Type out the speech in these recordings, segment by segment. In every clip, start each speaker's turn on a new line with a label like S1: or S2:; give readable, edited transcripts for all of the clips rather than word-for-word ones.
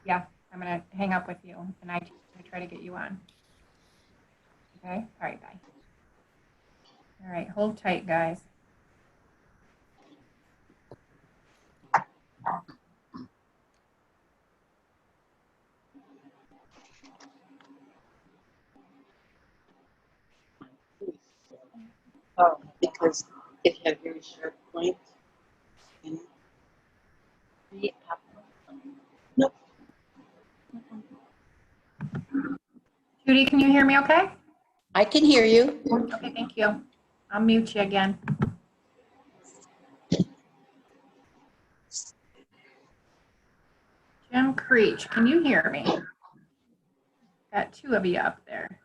S1: Yeah, I'm going to hang up with you, and I'm going to try to get you on. Okay? All right, bye. All right, hold tight, guys.
S2: Oh, because it had very sharp points in it. Nope.
S1: Judy, can you hear me okay?
S2: I can hear you.
S1: Okay, thank you. I'll mute you again. Jim Creech, can you hear me? Got two of you up there.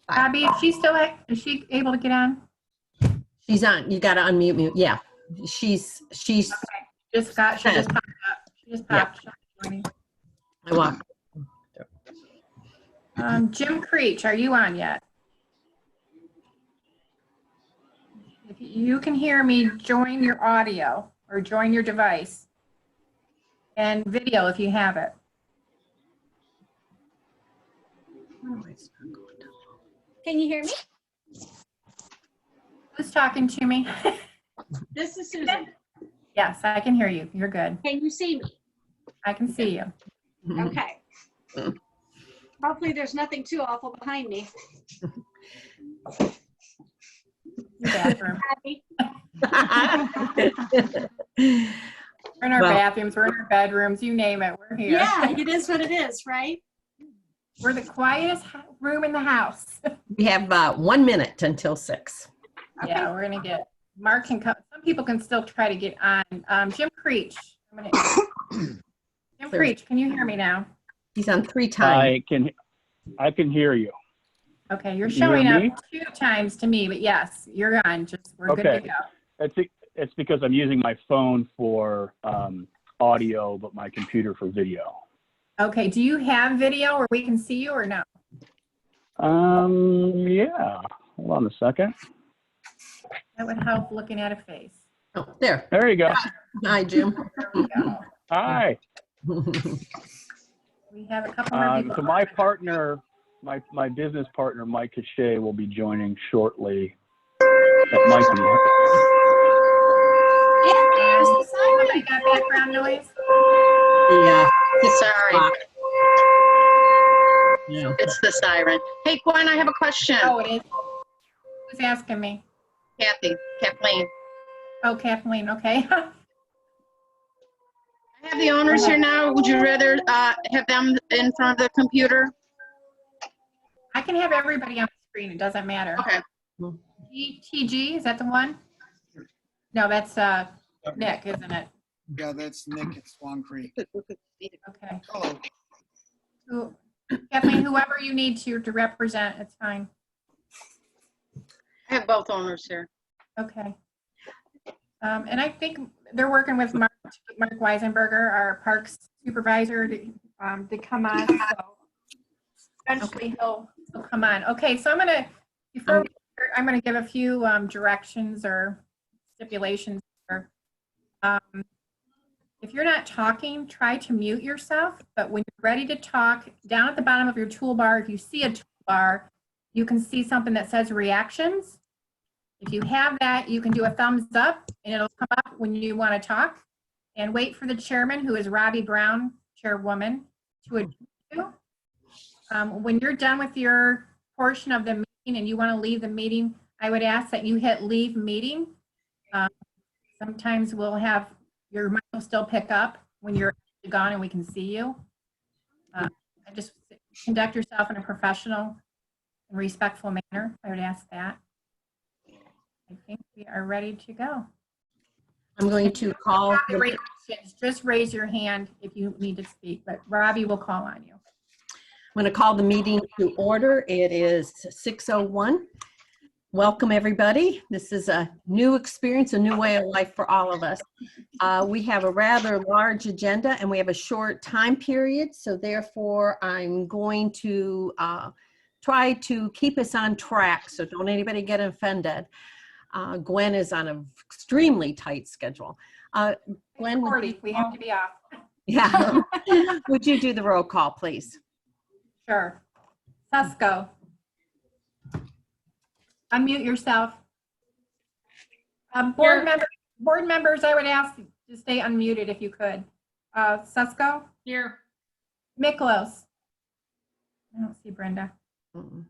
S1: Abby, is she able to get on?
S3: She's on. You got to unmute me. Yeah, she's.
S1: Okay. She just popped up. She just popped.
S3: Yeah. I walk.
S1: Jim Creech, are you on yet? If you can hear me, join your audio or join your device and video if you have it.
S4: Can you hear me?
S1: Who's talking to me?
S4: This is Susan.
S1: Yes, I can hear you. You're good.
S4: Can you see me?
S1: I can see you.
S4: Okay. Hopefully there's nothing too awful behind me.
S1: Bathroom.
S4: Abby?
S1: We're in our bathrooms, we're in our bedrooms, you name it, we're here.
S4: Yeah, it is what it is, right?
S1: We're the quietest room in the house.
S3: We have 1 minute until 6.
S4: Okay.
S1: Yeah, we're gonna get, Mark can come, some people can still try to get on. Jim Creech. Jim Creech, can you hear me now?
S3: He's on 3 times.
S5: I can hear you.
S1: Okay, you're
S5: Can you
S1: showing
S5: hear
S1: up 2 times to me, but yes, you're on. We're good to go.
S5: It's because I'm using my phone for audio, but my computer for video.
S1: Okay, do you have video where we can see you or no?
S5: Yeah. Hold on a second.
S1: That would help looking at a face.
S3: Oh, there.
S5: There you go.
S3: Hi, Jim.
S1: There we go.
S5: Hi.
S1: We have a couple more people.
S5: So my partner, my business partner, Mike Cachet, will be joining shortly. Mike,
S1: Somebody got background noise?
S3: Yeah.
S2: Sorry.
S3: Yeah.
S2: It's the siren. Hey, Gwen, I have a question.
S1: Oh, it is. Who's asking me?
S2: Kathleen.
S1: Oh, Kathleen, okay.
S2: I have the owners here now. Would you rather have them in front of the computer?
S1: I can have everybody on the screen. It doesn't matter.
S2: Okay.
S1: TG, is that the one? No, that's Nick, isn't it?
S6: Yeah, that's Nick at Swan Creek.
S1: Okay.
S6: Hello.
S1: Kathleen, whoever you need to represent, it's fine.
S2: I have both owners here.
S1: Okay. And I think they're working with Mark Weisenberger, our parks supervisor, to come on. So eventually he'll come on. Okay, so I'm gonna give a few directions or stipulations. If you're not talking, try to mute yourself. But when you're ready to talk, down at the bottom of your toolbar, if you see a toolbar, you can see something that says reactions. If you have that, you can do a thumbs up and it'll come up when you want to talk. And wait for the chairman, who is Robbie Brown, chairwoman, to address you. When you're done with your portion of the meeting and you want to leave the meeting, I would ask that you hit leave meeting. Sometimes we'll have your mic will still pick up when you're gone and we can see you. Just conduct yourself in a professional and respectful manner. I would ask that. I think we are ready to go.
S3: I'm going to call.
S1: Just raise your hand if you need to speak, but Robbie will call on you.
S3: I'm going to call the meeting to order. It is 6:01. Welcome, everybody. This is a new experience, a new way of life for all of us. We have a rather large agenda and we have a short time period. So therefore, I'm going to try to keep us on track. So don't anybody get offended. Gwen is on an extremely tight schedule. Gwen, would
S1: 40,
S3: you,
S1: we have to be off.
S3: yeah. Would you do the roll call, please?
S1: Sure. Susco. Unmute yourself. Board members, I would ask to stay unmuted if you could. Susco.
S7: Here.
S1: Miklos. I don't see Brenda.
S3: Mm-mm.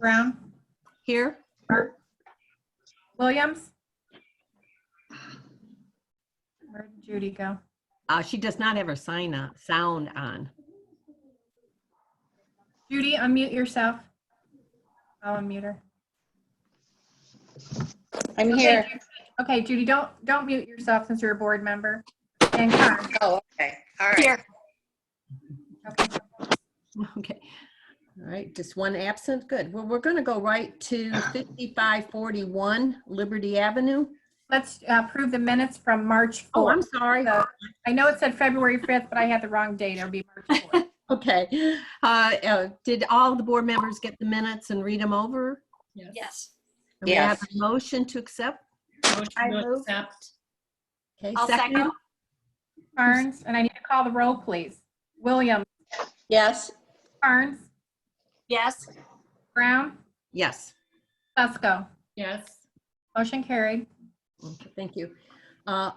S1: Brown.
S3: Here?
S1: Williams. Where did Judy go?
S3: She does not have her sound on.
S1: Judy, unmute yourself. I'll unmute her.
S8: I'm
S1: Okay,
S8: here.
S1: Okay, Judy, don't mute yourself since you're a board member. And Karen.
S8: Oh, okay. All right.
S7: Here.
S1: Okay.
S3: Okay. All right, just one absent. Good. Well, we're going to go right to 5541 Liberty Avenue.
S1: Let's approve the minutes from March 4th.
S3: Oh, I'm sorry.
S1: So, I know it said February 5th, but I had the wrong date. It'll be March 4th.
S3: Okay. Did all the board members get the minutes and read them over?
S7: Yes.
S3: And we have
S8: Yes.
S3: a motion to accept.
S7: Motion
S1: I
S7: to
S1: move.
S7: accept.
S3: Okay,
S7: I'll second.
S1: Carnes, and I need to call the roll, please. Williams,
S8: Yes.
S1: Carnes,
S7: Yes.
S1: Brown,
S3: Yes.
S1: Susco.
S7: Yes.
S1: Motion carried.
S3: Okay, thank you.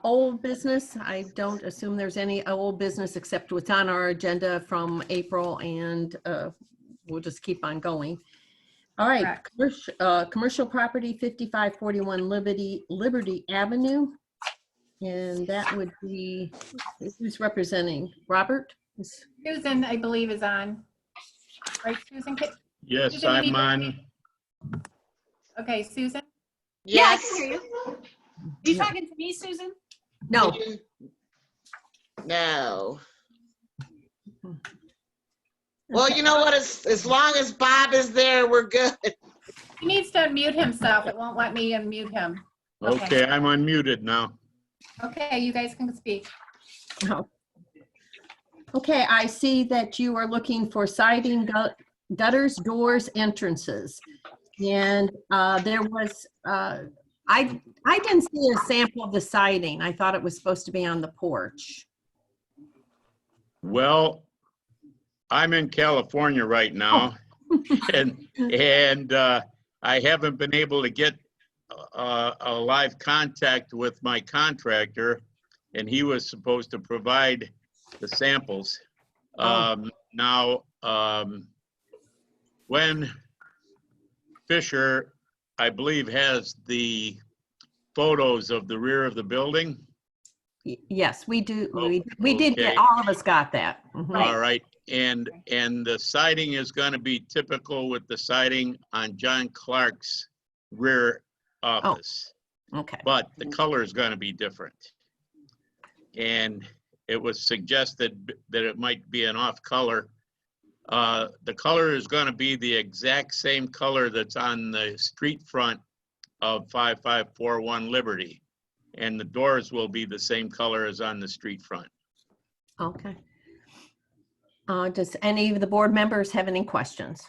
S3: Old business, I don't assume there's any old business except what's on our agenda from April, and we'll just keep on going. All right,
S1: Correct.
S3: commercial property 5541 Liberty Avenue. And that would be, who's representing? Robert?
S1: Susan, I believe, is on. Right, Susan?
S9: Yes,
S1: Susan, you need
S9: I'm
S1: to-
S9: on.
S1: Okay, Susan?
S7: Yeah, I
S8: Yes.
S7: can hear you. You talking to me, Susan?
S3: No.
S8: No. Well, you know what? As long as Bob is there, we're good.
S1: He needs to unmute himself. It won't let me unmute him.
S9: Okay, I'm unmuted now.
S1: Okay, you guys can speak.
S3: No. Okay, I see that you are looking for siding, gutters, doors, entrances. And there was, I didn't see a sample of the siding. I thought it was supposed to be on the porch.
S9: Well, I'm in California right now, and I haven't been able to get a live contact with my contractor, and he was supposed to provide the samples. Now, when Fisher, I believe, has the photos of the rear of the building.
S3: Yes, we do.
S9: Oh,
S3: We did
S9: okay.
S3: get, all of us got that. Mhm.
S9: All right, and the siding is going to be typical with the siding on John Clark's rear office,
S3: Okay.
S9: but the color is going to be different. And it was suggested that it might be an off color. The color is going to be the exact same color that's on the street front of 5541 Liberty. And the doors will be the same color as on the street front.
S3: Okay. Does any of the board members have any questions?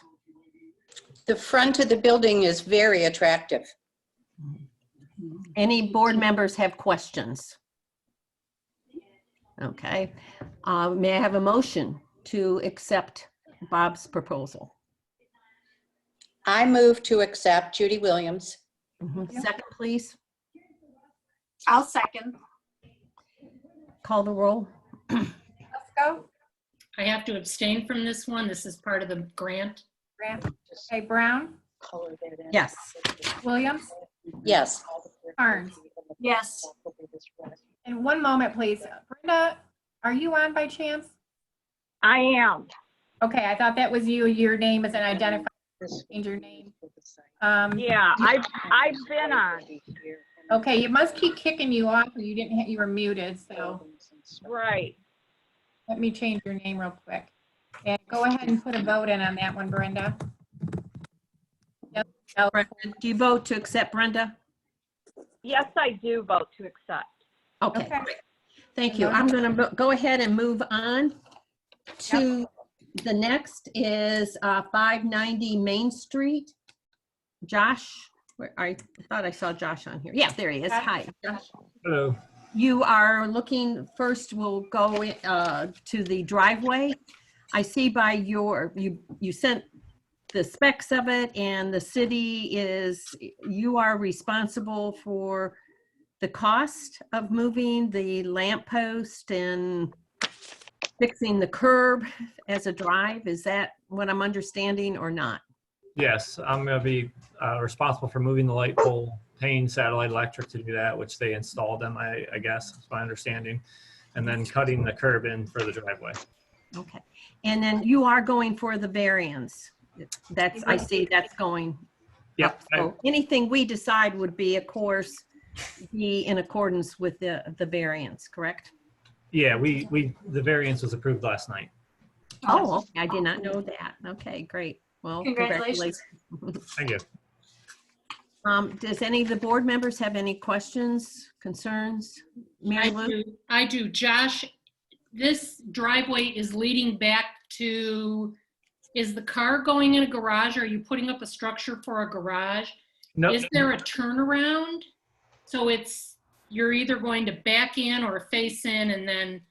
S8: The front of the building is very attractive.
S3: Any board members have questions? Okay. May I have a motion to accept Bob's proposal?
S8: I move to accept Judy Williams.
S3: Second, please.
S7: I'll second.
S3: Call the roll.
S1: Susco,
S7: I have to abstain from this one. This is part of the grant.
S1: Grant. Okay, Brown,
S3: Yes.
S1: Williams,
S8: Yes.
S1: Carnes.
S7: Yes.
S1: And one moment, please. Brenda, are you on by chance?
S10: I am.
S1: Okay, I thought that was you. Your name isn't identified. Change your name.
S10: Yeah, I've been on.
S1: Okay, it must keep kicking you off, or you didn't. You were muted. So
S10: Right.
S1: Let me change your name real quick. And go ahead and put a vote in on that one, Brenda. Yep.
S3: Brenda, do you vote to accept, Brenda?
S10: Yes, I do vote to accept.
S3: Okay,
S1: Okay.
S3: great. Thank you. I'm going to go ahead and move on to the next is 590 Main Street. Josh, I thought I saw Josh on here. Yeah, there he is. Hi, Josh.
S11: Hello.
S3: You are looking, first we'll go to the driveway. I see by your, you sent the specs of it, and the city is, you are responsible for the cost of moving the lamppost and fixing the curb as a drive. Is that what I'm understanding or not?
S11: Yes, I'm going to be responsible for moving the light pole, paying Satellite Electric to do that, which they installed them, I guess, is my understanding, and then cutting the curb in for the driveway.
S3: Okay. And then you are going for the variance. That's, I see that's going.
S11: Yep.
S3: So anything we decide would be, of course, be in accordance with the variance, correct?
S11: Yeah, the variance was approved last night.
S3: Oh, okay. I did not know that. Okay, great. Well,
S4: Congratulations.
S11: Thank you.
S3: Does any of the board members have any questions, concerns? Mary Lou?
S7: I do. Josh, this driveway is leading back to, is the car going in a garage? Are you putting up a structure for a garage?
S11: No,
S7: Is there a turnaround? So you're either going to back in or face in and then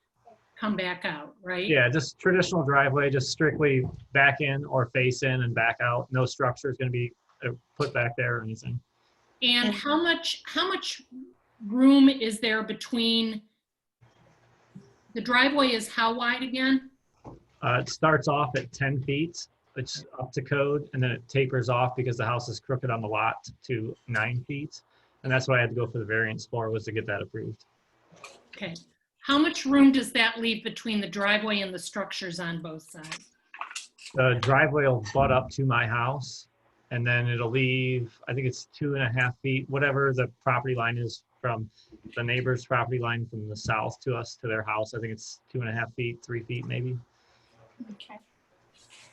S7: come back out, right?
S11: yeah, just traditional driveway, just strictly back in or face in and back out. No structure is going to be put back there or anything.
S7: And how much room is there between, the driveway is how wide again?
S11: It starts off at 10 feet. It's up to code, and then it tapers off because the house is crooked on the lot to 9 feet. And that's why I had to go for the variance for, was to get that approved.
S7: Okay. How much room does that leave between the driveway and the structures on both sides?
S11: The driveway will butt up to my house, and then it'll leave, I think it's 2.5 feet, whatever the property line is from the neighbor's property line from the south to us, to their house. I think it's 2.5 feet, 3 feet maybe.
S4: Okay.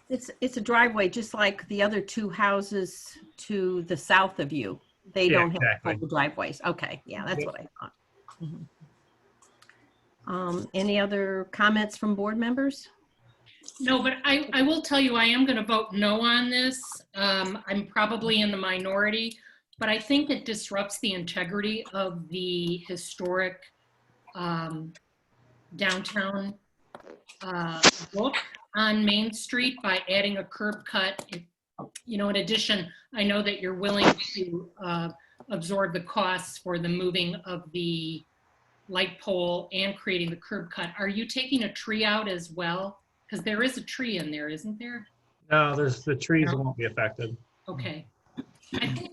S3: It's a driveway, just like the other two houses to the south of you. They
S11: Yeah,
S3: don't have
S11: exactly.
S3: full driveways. Okay, yeah, that's what I thought. Any other comments from board members?
S7: No, but I will tell you, I am going to vote no on this. I'm probably in the minority, but I think it disrupts the integrity of the historic downtown look on Main Street by adding a curb cut. In addition, I know that you're willing to absorb the costs for the moving of the light pole and creating the curb cut. Are you taking a tree out as well? Because there is a tree in there, isn't there?
S11: No, the trees won't be affected.
S7: Okay. I think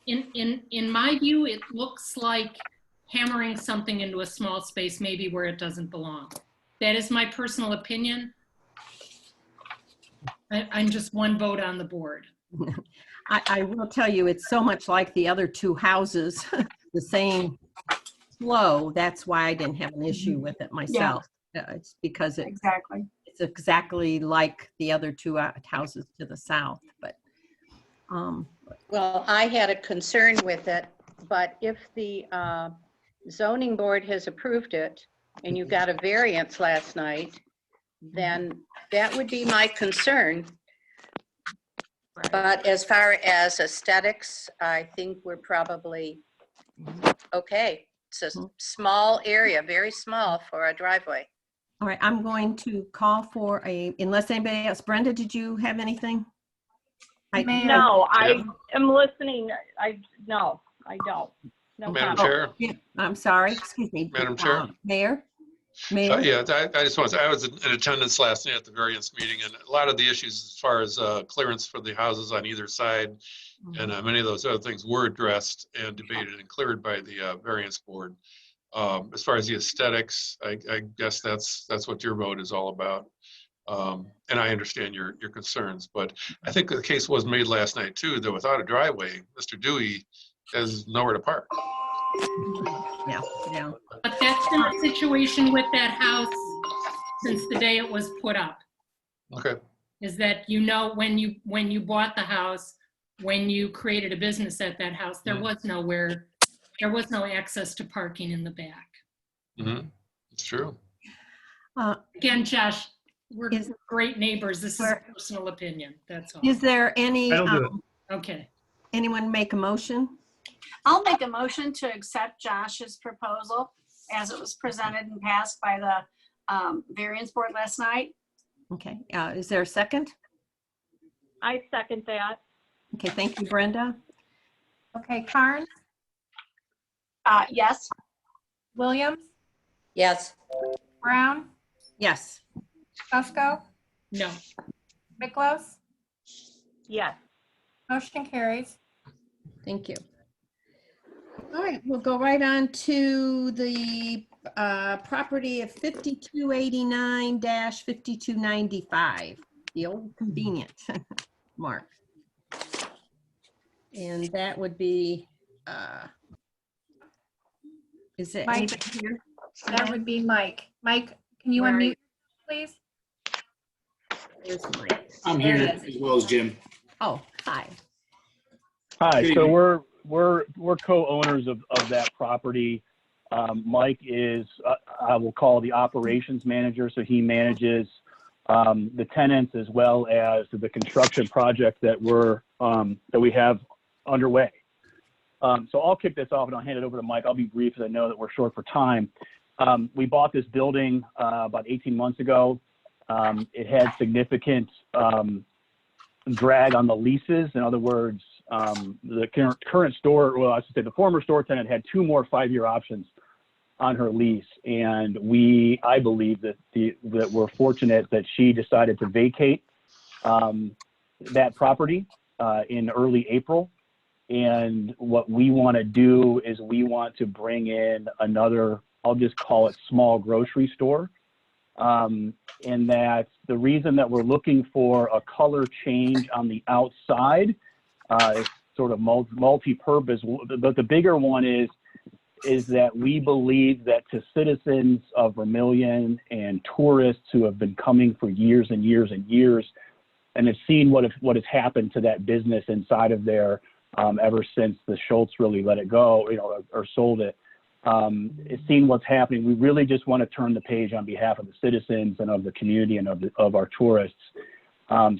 S7: in my view, it looks like hammering something into a small space, maybe where it doesn't belong. That is my personal opinion. I'm just one vote on the board.
S3: I will tell you, it's so much like the other two houses, the same flow. That's why I didn't have an issue with it myself. It's because it's exactly like the other two houses to the south. But
S12: well, I had a concern with it, but if the zoning board has approved it and you got a variance last night, then that would be my concern. But as far as aesthetics, I think we're probably okay. It's a small area, very small for a driveway.
S3: all right, I'm going to call for unless anybody else. Brenda, did you have anything?
S10: No, I am listening. No, I don't. No
S13: Madam
S10: comment.
S13: Chair.
S3: Yeah, I'm sorry, excuse me.
S13: Madam Chair.
S3: Mayor?
S13: Yeah, I just want to say, I was in attendance last night at the variance meeting, and a lot of the issues as far as clearance for the houses on either side and many of those other things were addressed and debated and cleared by the variance board. As far as the aesthetics, I guess that's what your vote is all about. And I understand your concerns, but I think the case was made last night too, that without a driveway, Mr. Dewey has nowhere to park.
S3: Yeah, yeah.
S7: But that's been the situation with that house since the day it was put up.
S13: Okay.
S7: Is that, when you bought the house, when you created a business at that house, there was no access to parking in the back.
S13: Mm-hmm. It's true.
S7: Again, Josh, we're great neighbors. This is a personal opinion. That's all.
S3: Is there any,
S11: That'll do it.
S7: Okay.
S3: anyone make a motion?
S4: I'll make a motion to accept Josh's proposal as it was presented and passed by the variance board last night.
S3: Okay, is there a second?
S10: I second that.
S3: Okay, thank you, Brenda.
S1: Okay, Carnes,
S4: Yes.
S1: Williams,
S12: Yes.
S1: Brown,
S3: Yes.
S1: Fusco,
S7: No.
S1: Miklos,
S10: Yes.
S1: motion carries.
S3: Thank you. All right, we'll go right on to the property of 5289-5295, the old convenient, Mark. And that would be, is it
S1: Mike.
S3: anybody here?
S1: That would be Mike. Mike, can you
S3: Where are
S1: unmute, please?
S3: There's Mike.
S14: I'm
S3: There
S14: here
S3: he is.
S14: as well as Jim.
S3: Oh, hi.
S5: Hi,
S14: Good
S5: so
S14: evening.
S5: we're co-owners of that property. Mike is, I will call the operations manager, so he manages the tenants as well as the construction project that we have underway. So I'll kick this off and I'll hand it over to Mike. I'll be brief as I know that we're short for time. We bought this building about 18 months ago. It had significant drag on the leases. In other words, the current store, well, I should say the former store tenant had 2 more 5-year options on her lease. And I believe that we're fortunate that she decided to vacate that property in early April. And what we want to do is we want to bring in another, I'll just call it small grocery store. And that the reason that we're looking for a color change on the outside is sort of multi-purpose, but the bigger one is that we believe that to citizens of Vermilion and tourists who have been coming for years and years and years and have seen what has happened to that business inside of there ever since the Schultz really let it go, or sold it. It's seen what's happening. We really just want to turn the page on behalf of the citizens and of the community and of our tourists.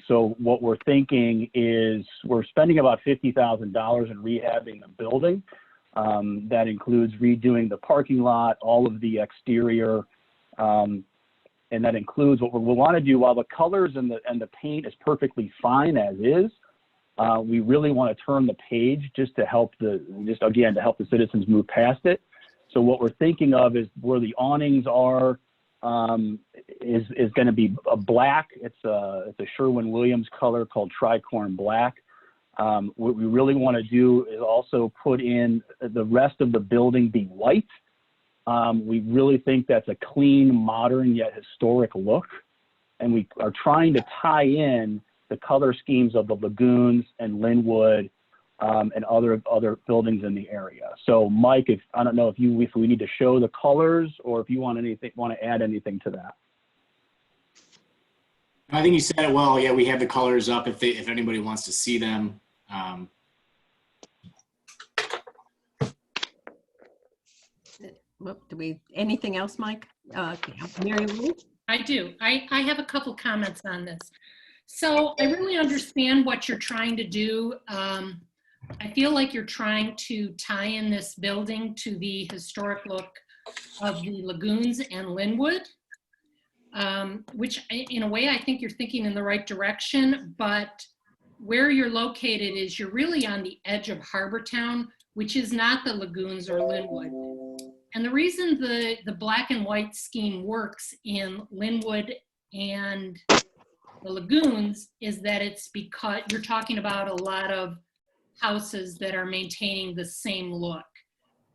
S5: So what we're thinking is we're spending about $50,000 in rehabbing the building. That includes redoing the parking lot, all of the exterior, and that includes what we'll want to do while the colors and the paint is perfectly fine as is. We really want to turn the page just to help the citizens move past it. So what we're thinking of is where the awnings are is going to be a black. It's a Sherwin-Williams color called tricorn black. What we really want to do is also put in the rest of the building be white. We really think that's a clean, modern yet historic look, and we are trying to tie in the color schemes of the lagoons and Linwood and other buildings in the area. So, Mike, I don't know if we need to show the colors or if you want to add anything to that.
S14: I think you said it well. Yeah, we have the colors up if anybody wants to see them.
S3: Anything else, Mike? Mary Lou?
S7: I do. I have a couple comments on this. So I really understand what you're trying to do. I feel like you're trying to tie in this building to the historic look of the lagoons and Linwood, which in a way I think you're thinking in the right direction, but where you're located is you're really on the edge of Harbor Town, which is not the lagoons or Linwood. And the reason the black and white scheme works in Linwood and the lagoons is that it's because you're talking about a lot of houses that are maintaining the same look,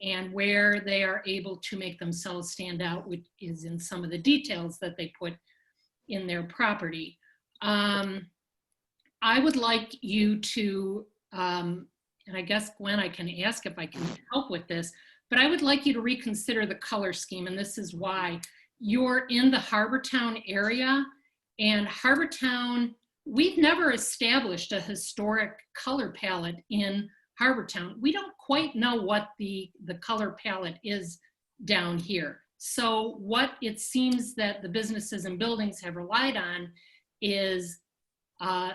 S7: and where they are able to make themselves stand out, which is in some of the details that they put in their property. I would like you to, and I guess Gwen, I can ask if I can help with this, but I would like you to reconsider the color scheme, and this is why. You're in the Harbortown area, and Harbortown, we've never established a historic color palette in Harbortown. We don't quite know what the color palette is down here. So what it seems that the businesses and buildings have relied on is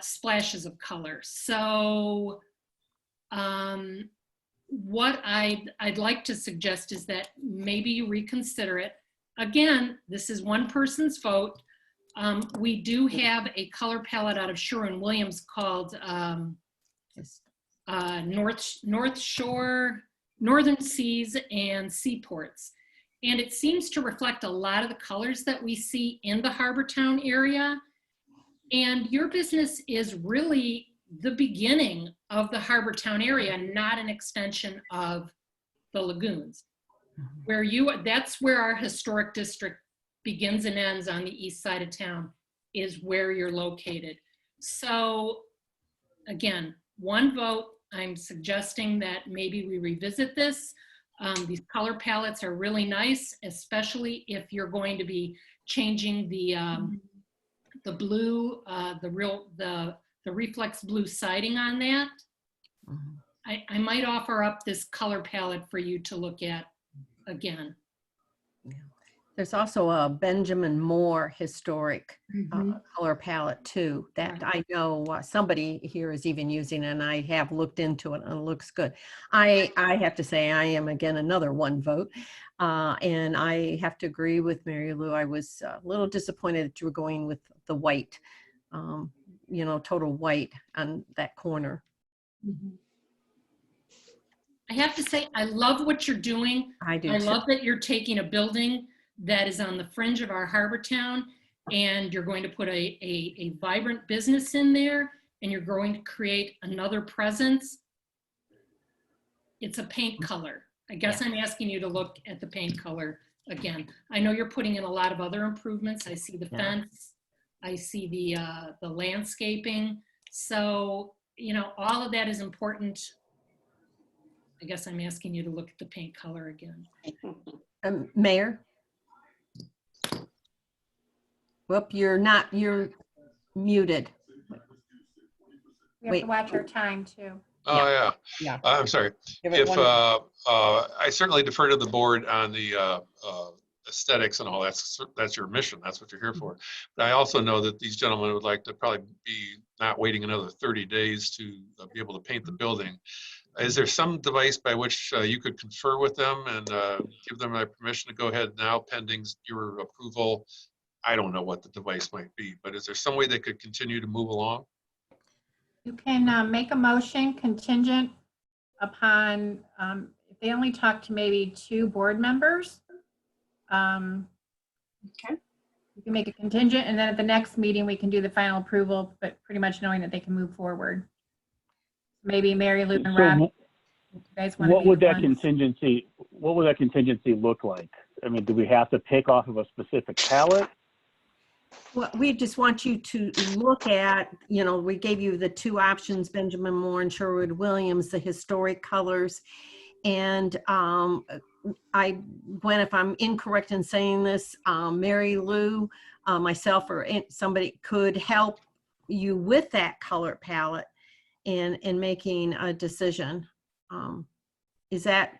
S7: splashes of color. So what I'd like to suggest is that maybe you reconsider it. Again, this is one person's vote. We do have a color palette out of Sherwin-Williams called North Shore, Northern Seas and Seaports. And it seems to reflect a lot of the colors that we see in the Harbortown area. And your business is really the beginning of the Harbortown area, not an extension of the lagoons. Where that's where our historic district begins and ends on the east side of town, is where you're located. So again, one vote. I'm suggesting that maybe we revisit this. These color palettes are really nice, especially if you're going to be changing the blue, the reflex blue siding on that. I might offer up this color palette for you to look at again.
S3: There's also a Benjamin Moore historic color palette too that I know somebody here is even using, and I have looked into it and it looks good. I have to say I am again another one vote, and I have to agree with Mary Lou. I was a little disappointed that you were going with the white, you know, total white on that corner.
S7: I have to say, I love what you're doing.
S3: I do
S7: I
S3: too.
S7: love that you're taking a building that is on the fringe of our harbor town, and you're going to put a vibrant business in there, and you're going to create another presence. It's a paint color. I guess I'm asking you to look at the paint color again. I know you're putting in a lot of other improvements. I see the fence. I see the landscaping. So, you know, all of that is important. I guess I'm asking you to look at the paint color again.
S3: Mayor? Whoop, you're muted.
S1: We have to watch our time too.
S13: Oh,
S3: Yeah.
S13: I'm sorry.
S3: Give it
S13: If, I certainly defer to the board on the aesthetics and all. That's your mission. That's what you're here for. But I also know that these gentlemen would like to probably be not waiting another 30 days to be able to paint the building. Is there some device by which you could confer with them and give them their permission to go ahead now pending your approval? I don't know what the device might be, but is there some way they could continue to move along?
S1: You can make a motion contingent upon, if they only talk to maybe 2 board members.
S4: Okay.
S1: You can make a contingent, and then at the next meeting, we can do the final approval, but pretty much knowing that they can move forward. Maybe Mary Lou and
S5: So
S1: Rob, if you guys want to
S5: what
S1: be
S5: would
S1: the
S5: that
S1: ones.
S5: contingency look like? I mean, do we have to pick off of a specific palette?
S3: Well, we just want you to look at, you know, we gave you the 2 options, Benjamin Moore and Sherwood-Williams, the historic colors. And Gwen, if I'm incorrect in saying this, Mary Lou, myself, or somebody could help you with that color palette in making a decision. Is that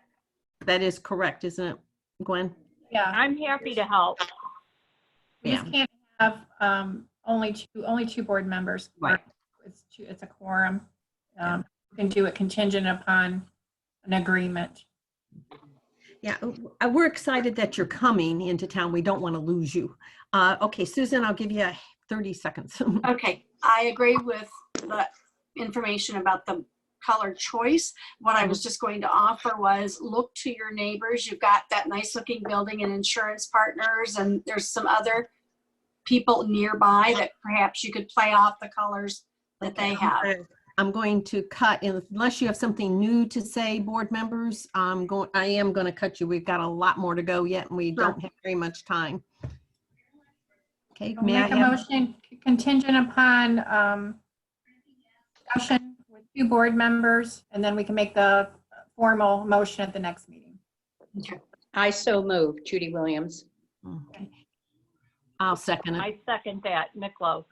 S3: is correct, isn't it, Gwen?
S1: Yeah.
S10: I'm happy to help.
S1: We just can't have only two board members.
S3: Right.
S1: It's a quorum. You can do it contingent upon an agreement.
S3: Yeah, we're excited that you're coming into town. We don't want to lose you. Okay, Susan, I'll give you 30 seconds.
S4: Okay, I agree with the information about the color choice. What I was just going to offer was look to your neighbors. You've got that nice looking building and insurance partners, and there's some other people nearby that perhaps you could play off the colors that they have.
S3: I'm going to cut, unless you have something new to say, board members, I am going to cut you. We've got a lot more to go yet, and we don't have very much time. Okay,
S1: We'll make a motion contingent upon discussion with 2 board members, and then we can make the formal motion at the next meeting.
S12: I so move, Judy Williams.
S3: Okay. I'll second it.
S10: I second that, Miklos.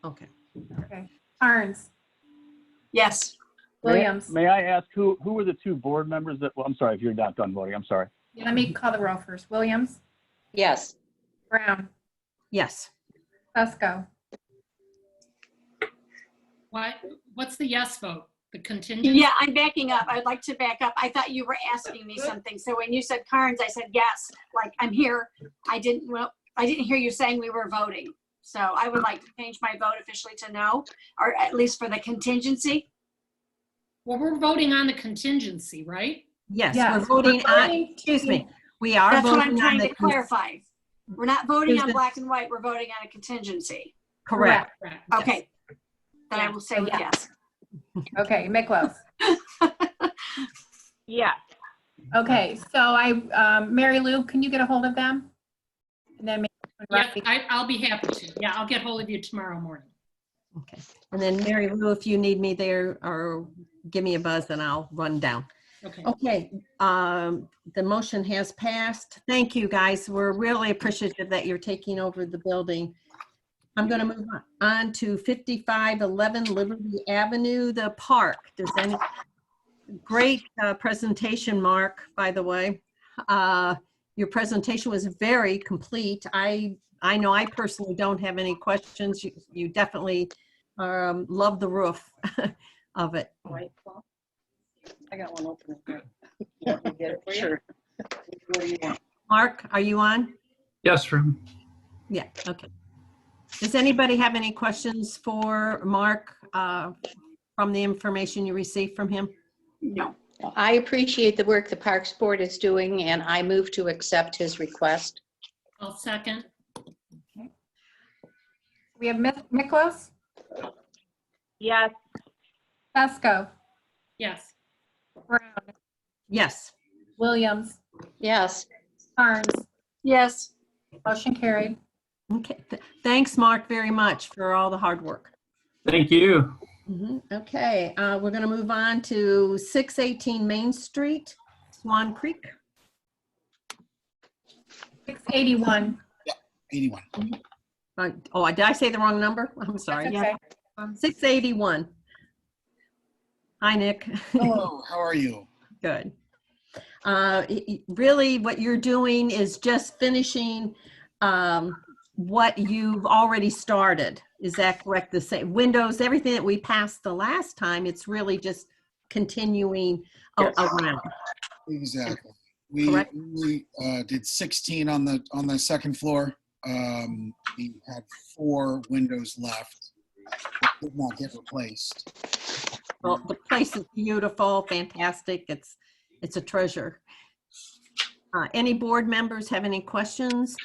S3: Okay.
S1: Okay. Carnes,
S4: Yes.
S1: Williams.
S5: May I ask who were the two board members that, well, I'm sorry if you're not done voting, I'm sorry.
S1: Yeah, let me call the roll first. Williams,
S12: Yes.
S1: Brown,
S3: Yes.
S1: Fusco,
S7: What's the yes vote? The contingent?
S4: Yeah, I'm backing up. I'd like to back up. I thought you were asking me something. So when you said Carnes, I said yes, like I'm here. I didn't hear you saying we were voting. So I would like to change my vote officially to no, or at least for the contingency.
S7: Well, we're voting on the contingency, right?
S3: Yes,
S1: Yes,
S3: we're voting
S1: we're
S3: on,
S1: voting
S3: excuse me, we are
S4: That's what I'm
S3: voting on
S4: trying
S3: the.
S4: to clarify. We're not voting on
S3: Susan.
S4: black and white. We're voting on a contingency.
S3: Correct.
S4: Okay. Then I will say with yes.
S1: Okay, Miklos.
S10: Yes.
S1: Okay, so Mary Lou, can you get a hold of them? And then
S7: Yeah, I'll be happy to. Yeah, I'll get hold of you tomorrow morning.
S3: Okay. And then Mary Lou, if you need me there, or give me a buzz and I'll run down.
S7: Okay.
S3: Okay, the motion has passed. Thank you, guys. We're really appreciative that you're taking over the building. I'm going to move on to 5511 Liberty Avenue, the park. Does any, great presentation, Mark, by the way. Your presentation was very complete. I know I personally don't have any questions. You definitely love the roof of it.
S12: I got one open. Let me get it for you. Sure. What do you want?
S3: Mark, are you on?
S15: Yes, from.
S3: Yeah, okay. Does anybody have any questions for Mark from the information you received from him?
S4: No.
S12: I appreciate the work the Parks Board is doing, and I move to accept his request.
S7: I'll second.
S1: Okay. We have Miklos,
S10: Yes.
S1: Fusco,
S7: Yes.
S1: Brown,
S3: Yes.
S1: Williams,
S12: Yes.
S1: Carnes.
S4: Yes.
S1: Motion carried.
S3: Okay. Thanks, Mark, very much for all the hard work.
S15: Thank you.
S3: Okay, we're going to move on to 618 Main Street, Swan Creek.
S1: 681.
S6: 81.
S3: Oh, did I say the wrong number? I'm sorry.
S1: That's okay.
S3: 681. Hi, Nick.
S6: Hello, how are you?
S3: Good. Really, what you're doing is just finishing what you've already started. Is that correct? The same windows, everything that we passed the last time, it's really just continuing around.
S6: Exactly.
S3: Correct.
S6: We did 16 on the second floor. We had 4 windows left that did not get replaced.
S3: Well, the place is beautiful, fantastic. It's a treasure. Any board members have any questions?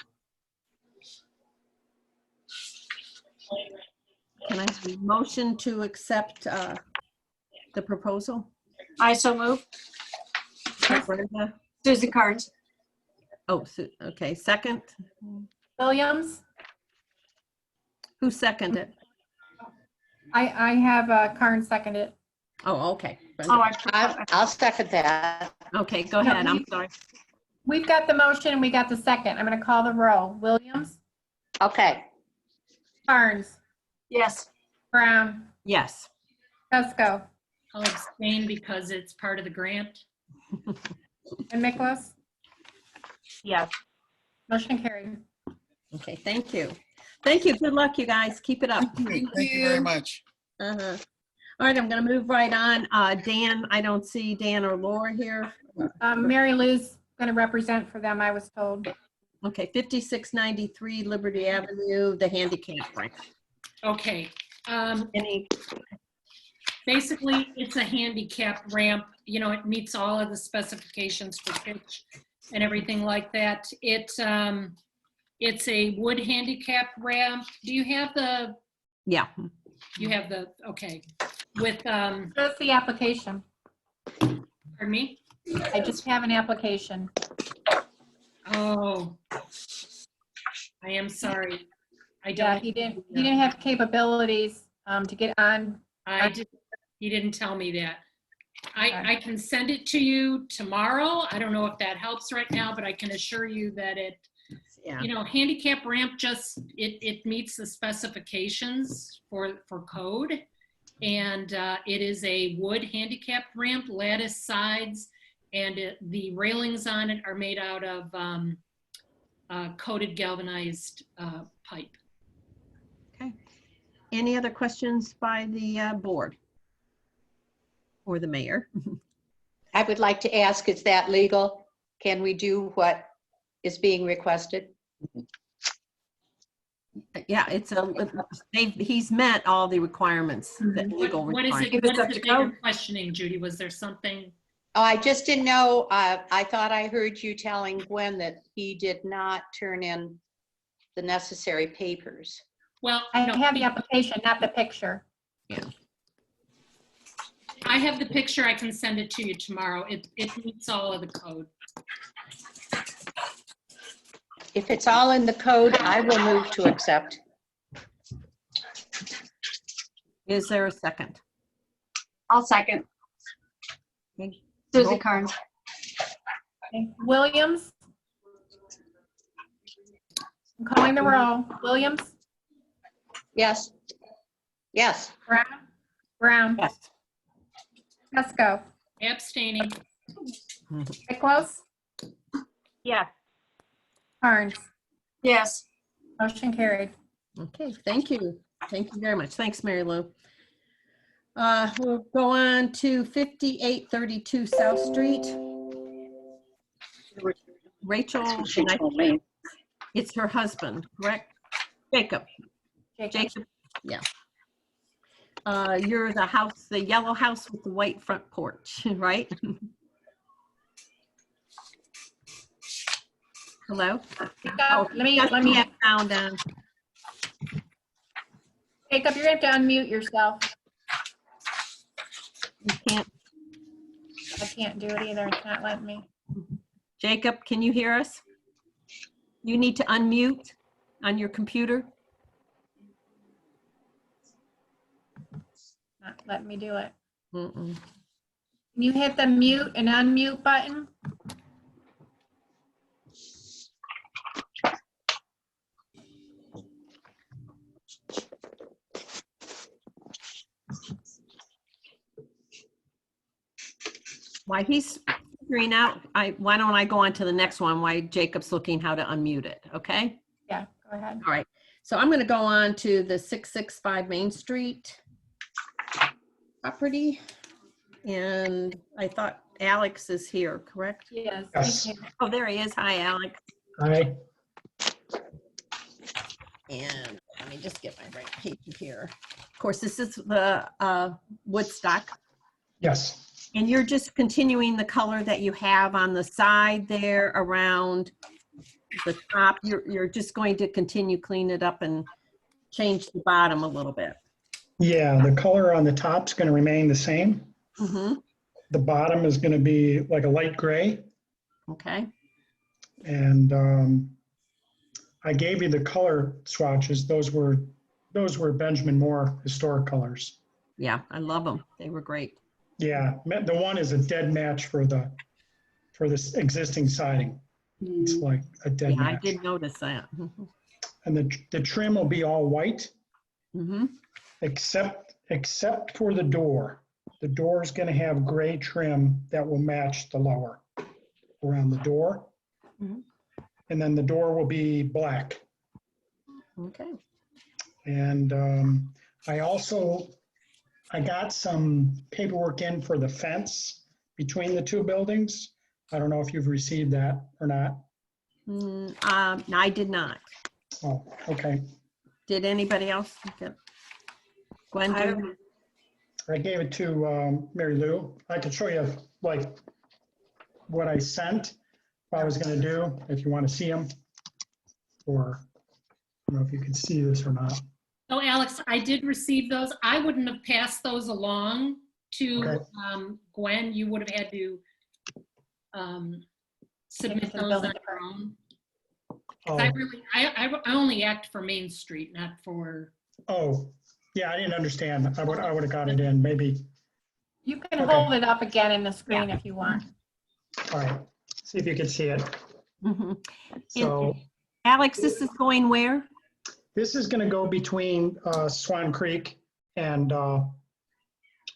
S3: Can I have a motion to accept the proposal?
S4: I so move.
S3: Brenda?
S4: Susan Carnes.
S3: Oh, okay. Second?
S1: Williams,
S3: Who seconded?
S1: I have Carnes seconded.
S3: Oh, okay.
S4: Oh,
S12: I'll second that.
S3: Okay, go ahead. I'm sorry.
S1: We've got the motion and we got the second. I'm going to call the roll. Williams,
S12: Okay.
S1: Carnes,
S4: Yes.
S1: Brown,
S3: Yes.
S1: Fusco,
S7: I'll abstain because it's part of the grant.
S1: and Miklos.
S10: Yes.
S1: Motion carried.
S3: Okay, thank you. Thank you. Good luck, you guys. Keep it up.
S6: Thank you very much.
S3: Uh-huh. All right, I'm going to move right on. Dan, I don't see Dan or Laura here.
S1: Mary Lou's going to represent for them, I was told.
S3: Okay, 5693 Liberty Avenue, the handicap ramp.
S7: Okay.
S3: Any?
S7: Basically, it's a handicap ramp. You know, it meets all of the specifications for pitch and everything like that. It's a wood handicap ramp. Do you have the?
S3: Yeah.
S7: You have the, okay. With,
S1: That's the application.
S7: pardon me?
S1: I just have an application.
S7: Oh, I am sorry. I
S1: Yeah,
S7: don't.
S1: he didn't have capabilities to get on.
S7: He didn't tell me that. I can send it to you tomorrow. I don't know if that helps right now, but I can assure you that it,
S3: Yeah.
S7: you know, handicap ramp just, it meets the specifications for code. And it is a wood handicap ramp, lattice sides, and the railings on it are made out of coated galvanized pipe.
S3: Okay. Any other questions by the board or the mayor?
S12: I would like to ask, is that legal? Can we do what is being requested?
S3: Yeah, he's met all the requirements, the legal
S7: What is
S3: requirements.
S7: it, what is it that you're questioning, Judy? Was there something?
S12: Oh, I just didn't know. I thought I heard you telling Gwen that he did not turn in the necessary papers.
S7: Well,
S1: I
S7: no,
S1: have the application, not the picture.
S3: Yeah.
S7: I have the picture. I can send it to you tomorrow. It meets all of the code.
S12: If it's all in the code, I will move to accept.
S3: Is there a second?
S4: I'll second.
S3: Okay.
S4: Susie Carnes.
S1: Okay. Williams? I'm calling the roll. Williams?
S12: Yes. Yes.
S1: Brown? Brown?
S3: Yes.
S1: Pesco?
S7: Abstaining.
S1: Miklos?
S10: Yes.
S1: Carnes?
S4: Yes.
S1: Motion carried.
S3: Okay, thank you. Thank you very much. Thanks, Mary Lou. We'll go on to 5832 South Street. Rachel, it's her husband, correct? Jacob. Jacob, yeah. You're the house, the yellow house with the white front porch, right? Hello?
S1: Jacob, let me
S3: have sound down.
S1: Jacob, you're gonna have to unmute yourself.
S3: You can't.
S1: I can't do it either. It's not letting me.
S3: Jacob, can you hear us? You need to unmute on your computer.
S1: Not letting me do it.
S3: Mm-mm.
S1: Can you hit the mute and unmute button?
S3: While he's figuring out, why don't I go on to the next one while Jacob's looking how to unmute it, okay?
S1: Yeah, go ahead.
S3: All right, so I'm gonna go on to the 665 Main Street property. And I thought Alex is here, correct?
S1: Yes.
S16: Yes.
S3: Oh, there he is. Hi, Alex.
S16: Hi.
S3: And let me just get my right paper here. Of course, this is the Woodstock.
S16: Yes.
S3: And you're just continuing the color that you have on the side there around the top. You're just going to continue clean it up and change the bottom a little bit.
S16: Yeah, the color on the top's going to remain the same.
S3: Mm-hmm.
S16: The bottom is going to be like a light gray.
S3: Okay.
S16: And I gave you the color swatches. Those were Benjamin Moore historic colors.
S3: Yeah, I love them. They were great.
S16: Yeah, the one is a dead match for this existing siding. It's like a dead
S3: Yeah,
S16: match.
S3: I did notice that.
S16: And the trim will be all white,
S3: Mm-hmm.
S16: except for the door. The door is going to have gray trim that will match the lower around the door.
S3: Mhm.
S16: And then the door will be black.
S3: Okay.
S16: And I got some paperwork in for the fence between the two buildings. I don't know if you've received that or not.
S3: I did not.
S16: Oh, okay.
S3: Did anybody else get? Gwen, do?
S16: I gave it to Mary Lou. I could show you like what I sent, what I was going to do, if you want to see them. Or I don't know if you can see this or not.
S7: Oh, Alex, I did receive those. I wouldn't have passed those along to
S16: Okay.
S7: Gwen. You would have had to submit those on your own. 'Cause I only act for Main Street, not for.
S16: Oh, yeah, I didn't understand. I would have got it in. Maybe
S1: You can
S16: Okay.
S1: hold it up again in the screen if you want.
S16: All right, see if you can see it.
S3: Mhm.
S16: So
S3: Alex, this is going where?
S16: this is gonna go between Swan Creek and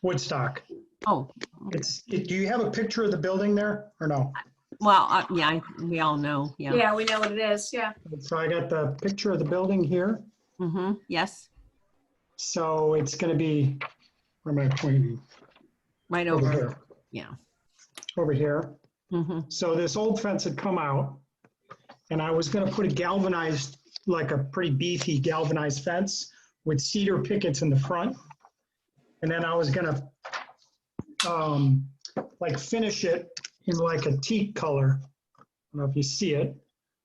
S16: Woodstock.
S3: Oh,
S16: Do you have a picture of the building there or no?
S3: well, yeah, we all know, yeah.
S4: Yeah, we know what it is, yeah.
S16: So I got the picture of the building here.
S3: Mm-hmm, yes,
S16: So it's gonna be, where am I pointing?
S3: right
S16: Over
S3: over,
S16: here.
S3: yeah.
S16: Over here.
S3: Mm-hmm.
S16: So this old fence had come out and I was gonna put a galvanized, like a pretty beefy galvanized fence with cedar pickets in the front. And then I was gonna like finish it in like a teak color. I don't know if you see it.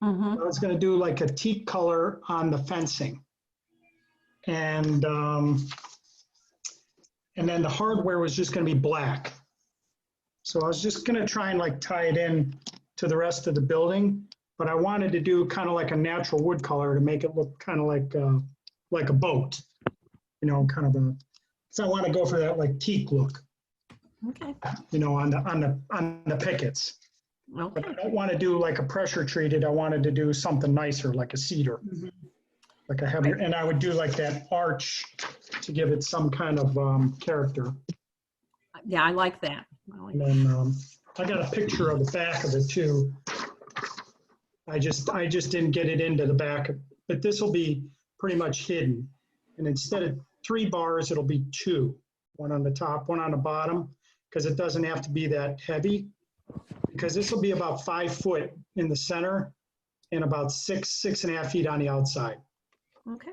S3: Mm-hmm.
S16: I was gonna do like a teak color on the fencing. And then the hardware was just gonna be black. So I was just gonna try and like tie it in to the rest of the building, but I wanted to do kind of like a natural wood color to make it look kind of like a boat, you know, kind of a, so I want to go for that like teak look,
S3: Okay,
S16: you know, on the pickets. But
S3: okay,
S16: I don't want to do like a pressure treated. I wanted to do something nicer, like a cedar, like a heavier, and I would do like that arch to give it some kind of character.
S3: yeah, I like that.
S16: And then I got a picture of the back of it too. I just didn't get it into the back, but this will be pretty much hidden. And instead of 3 bars, it'll be 2, one on the top, one on the bottom, because it doesn't have to be that heavy. Because this will be about 5 foot in the center and about 6.5 feet on the outside.
S3: Okay,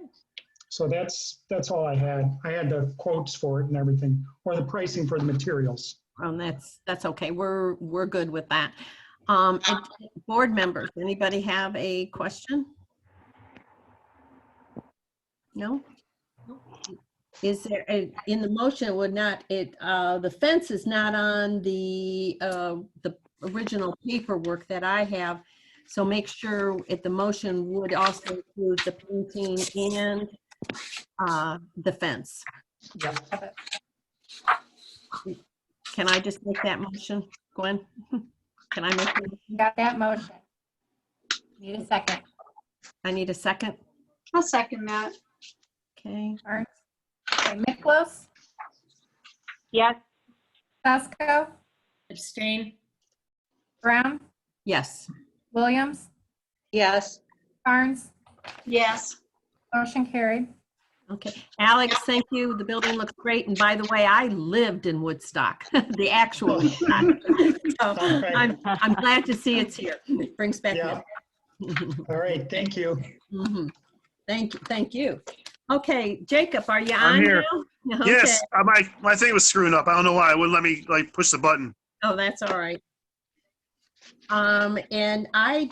S16: So that's all I had. I had the quotes for it and everything, or the pricing for the materials.
S3: that's okay. We're good with that. Board members, anybody have a question? No? Is there, in the motion, would not, the fence is not on the original paperwork that I have. So make sure the motion would also include the painting and the fence.
S16: Yeah.
S3: Can I just make that motion, Gwen? Can I make it?
S1: Got that motion. Need a second.
S3: I need a second.
S4: I'll second that.
S3: Okay.
S1: Barnes? Okay, Miklos?
S10: Yes.
S1: Sasko?
S7: Abstain?
S1: Brown?
S3: Yes.
S1: Williams?
S12: Yes.
S1: Barnes?
S4: Yes.
S1: Motion carried.
S3: Okay, Alex, thank you. The building looks great. And by the way, I lived in Woodstock, the actual Woodstock. So I'm glad to see it's here. It brings back.
S16: Yeah. All right, thank you.
S3: Mhm. Thank you. Okay, Jacob, are you
S17: I'm
S3: on
S17: here.
S3: now?
S17: Yes,
S3: Okay.
S17: my thing was screwing up. I don't know why. It wouldn't let me like push the button.
S3: Oh, that's all right. And I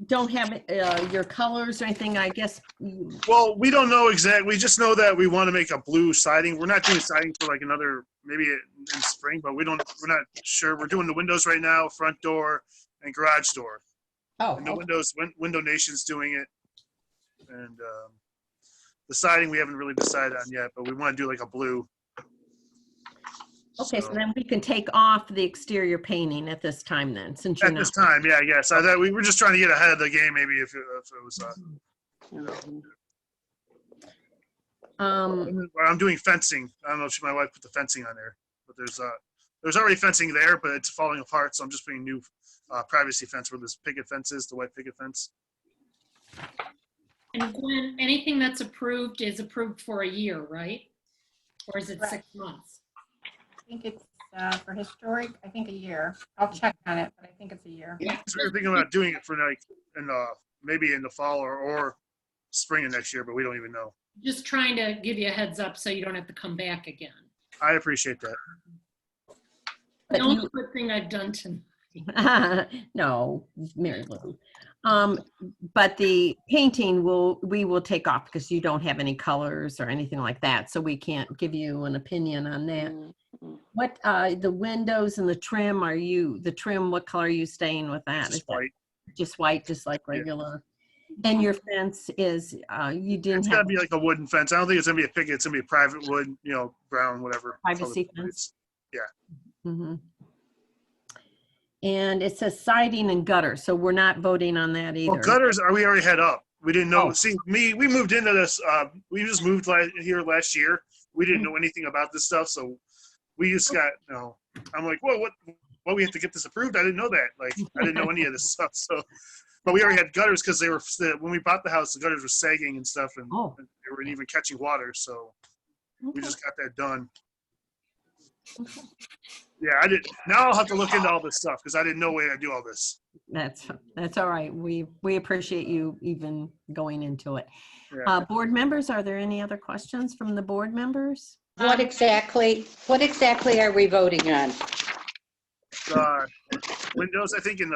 S3: don't have your colors or anything, I guess.
S17: Well, we don't know exactly. We just know that we want to make a blue siding. We're not doing siding for like another, maybe in spring, but we're not sure. We're doing the windows right now, front door and garage door.
S3: Oh,
S17: and the
S3: okay.
S17: Window Nation's doing it. And the siding we haven't really decided on yet, but we want to do like a blue.
S3: Okay, so then we can take off the exterior painting at this time then, since you're
S17: At
S3: not.
S17: this time, yeah, I guess. I thought we were just trying to get ahead of the game, maybe if it was. I'm doing fencing. I don't know if my wife put the fencing on there, but there's already fencing there, but it's falling apart, so I'm just putting new privacy fence where this picket fence is, the white picket fence.
S7: And Gwen, anything that's approved is approved for a year, right? Or is it 6 months?
S1: I think it's for historic, I think a year. I'll check on it, but I think it's a year.
S17: Yeah, because we were thinking about doing it for like maybe in the fall or spring of next year, but we don't even know.
S7: Just trying to give you a heads up so you don't have to come back again.
S17: I appreciate that.
S7: The only good thing I've done tonight.
S3: No, Mary Lou. But the painting we will take off because you don't have any colors or anything like that, so we can't give you an opinion on that. What the windows and the trim, what color are you staying with that?
S17: Just white.
S3: Just white, just like regular. And your fence is, you didn't
S17: It's
S3: have
S17: gotta be like a wooden fence. I don't think it's gonna be a picket. It's gonna be a private wood, brown, whatever.
S3: privacy
S17: color.
S3: fence.
S17: Yeah.
S3: Mhm. And it says siding and gutter, so we're not voting on that
S17: Well,
S3: either.
S17: gutters we already had up. We didn't know.
S3: Oh.
S17: See, we moved into this. We just moved here last year. We didn't know anything about this stuff, so we just got. I'm like, whoa, what? Well, we have to get this approved. I didn't know that. Like, I didn't know any of this stuff. So, but we already had gutters because they were when we bought the house. The gutters were sagging and stuff, and they weren't even catching water. So, we just got that done. Yeah, I did. Now I'll have to look into all this stuff because I didn't know way to do all this.
S3: That's all right. We appreciate you even going into it.
S17: Yeah.
S3: Board members, are there any other questions from the board members?
S12: What exactly are we voting on?
S17: Windows, I think, in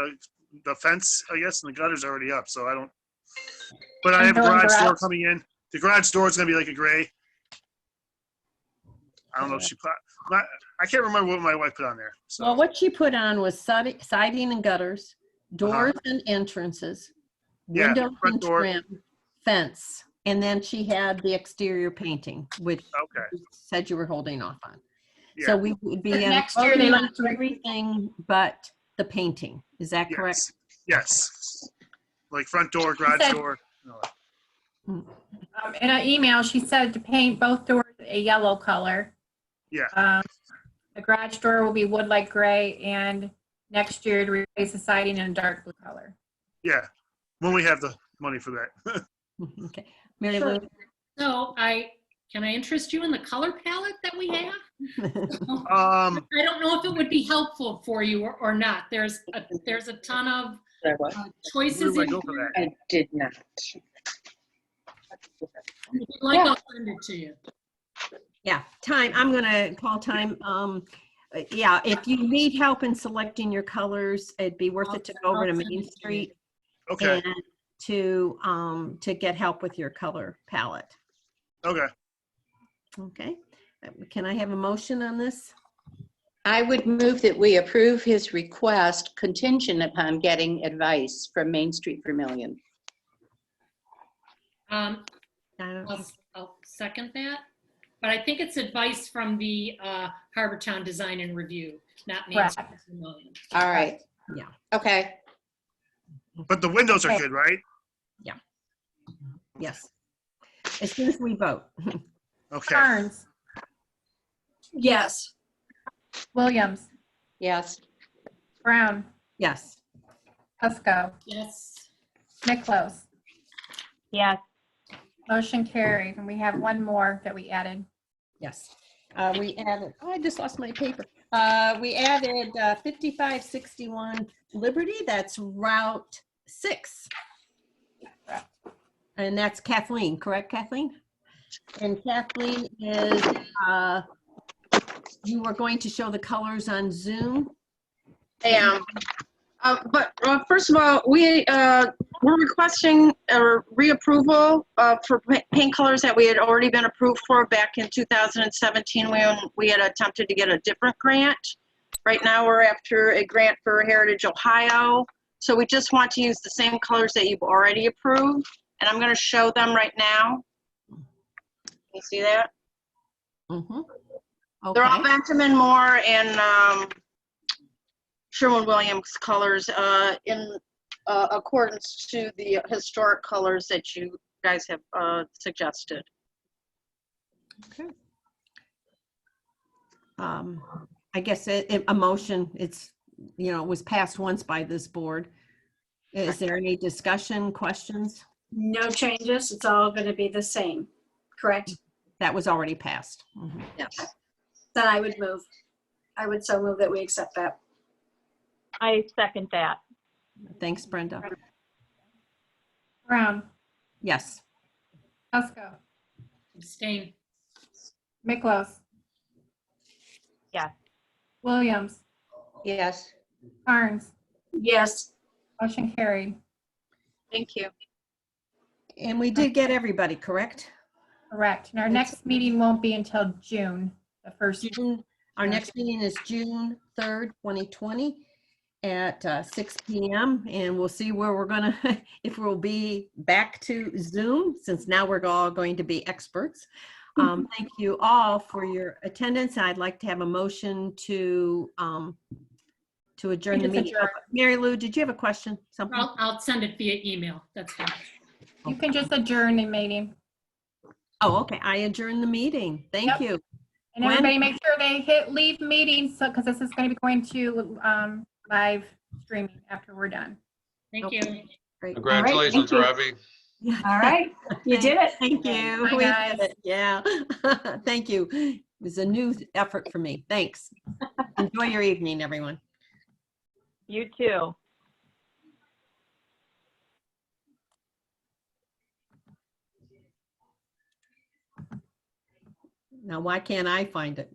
S17: the fence, I guess, and the gutter's already up. So I don't. But I have a garage door coming in. The garage door is gonna be like a gray. I don't know if she put. I can't remember what my wife put on there. So.
S3: Well, what she put on was siding and gutters, doors and entrances, windows and trim, fence, and then she had the exterior painting, which you said you were holding off on. Yeah. So we would be
S1: next year they
S3: on everything but the painting. Is that correct?
S17: Yes. Like front door, garage door.
S1: In an email, she said to paint both doors a yellow color.
S17: Yeah.
S1: The garage door will be wood light gray, and next year to replace the siding in a dark blue color.
S17: Yeah, when we have the money for that.
S3: Okay, Mary Lou.
S7: So can I interest you in the color palette that we have?
S17: I
S7: don't know if it would be helpful for you or not. There's a ton of choices.
S17: Where do I go for that?
S12: I did not.
S7: If you'd like, I'll send it to you.
S3: Yeah, I'm gonna call time. Yeah, if you need help in selecting your colors, it'd be worth it to go over to Main Street.
S17: Okay.
S3: And to get help with your color palette.
S17: Okay.
S3: Okay. Can I have a motion on this?
S12: I would move that we approve his request contingent upon getting advice from Main Street Vermilion.
S7: I'll second that. But I think it's advice from the Harbortown Design and Review, not Main Street Vermilion.
S12: All right.
S3: Yeah.
S12: Okay.
S17: But the windows are good, right?
S3: Yeah. Yes. As soon as we vote.
S17: Okay.
S1: Burns.
S4: Yes.
S1: Williams.
S12: Yes.
S1: Brown.
S3: Yes.
S1: Husko.
S7: Yes.
S1: Miklos.
S10: Yes.
S1: Motion carried. And we have one more that we added.
S3: Yes. We added, I just lost my paper. We added 5561 Liberty. That's Route 6. And that's Kathleen, correct, Kathleen? And Kathleen is, you were going to show the colors on Zoom?
S2: I am. But first of all, we're requesting a reapproval for paint colors that we had already been approved for back in 2017 when we had attempted to get a different grant. Right now, we're after a grant for Heritage Ohio. So we just want to use the same colors that you've already approved. And I'm going to show them right now. Can you see that?
S3: Mm-hmm. Okay.
S2: They're all Benjamin Moore and Sherwin-Williams colors in accordance to the historic colors that you guys have suggested.
S3: Okay. I guess a motion, it's, it was passed once by this board. Is there any discussion, questions?
S4: No changes. It's all going to be the same, correct?
S3: That was already passed. Mm-hmm.
S4: Yes. Then I would so move that we accept that.
S10: I second that.
S3: Thanks, Brenda.
S1: Brown.
S3: Yes.
S1: Husko.
S7: Abstain.
S1: Miklos.
S10: Yes.
S1: Williams.
S12: Yes.
S1: Barnes.
S4: Yes.
S1: Motion carried.
S2: Thank you.
S3: And we did get everybody, correct?
S1: Correct. And our next meeting won't be until June, the first.
S3: June. Our next meeting is June 3rd, 2020. at 6 p.m. and we'll see where we're gonna, if we'll be back to Zoom, since now we're all going to be experts. Thank you all for your attendance. I'd like to have a motion to adjourn the
S1: Just
S3: meeting.
S1: adjourn.
S3: Mary Lou, did you have a question? Something?
S7: I'll send it via email. That's fine.
S1: You can just adjourn the meeting.
S3: Oh, okay. I adjourn the meeting. Thank
S1: Yep.
S3: you.
S1: And
S3: Gwen?
S1: everybody make sure they hit leave meeting, so, because this is going to be going to live streaming after we're done.
S7: Thank you.
S3: Great.
S13: Congratulations,
S4: you.
S13: Robbie.
S4: All right, you did it.
S3: Thank you.
S1: Bye,
S3: We did
S1: guys.
S3: it. Yeah. Thank you. It was a new effort for me. Thanks. Enjoy your evening, everyone.
S10: You too.
S3: Now, why can't I find it?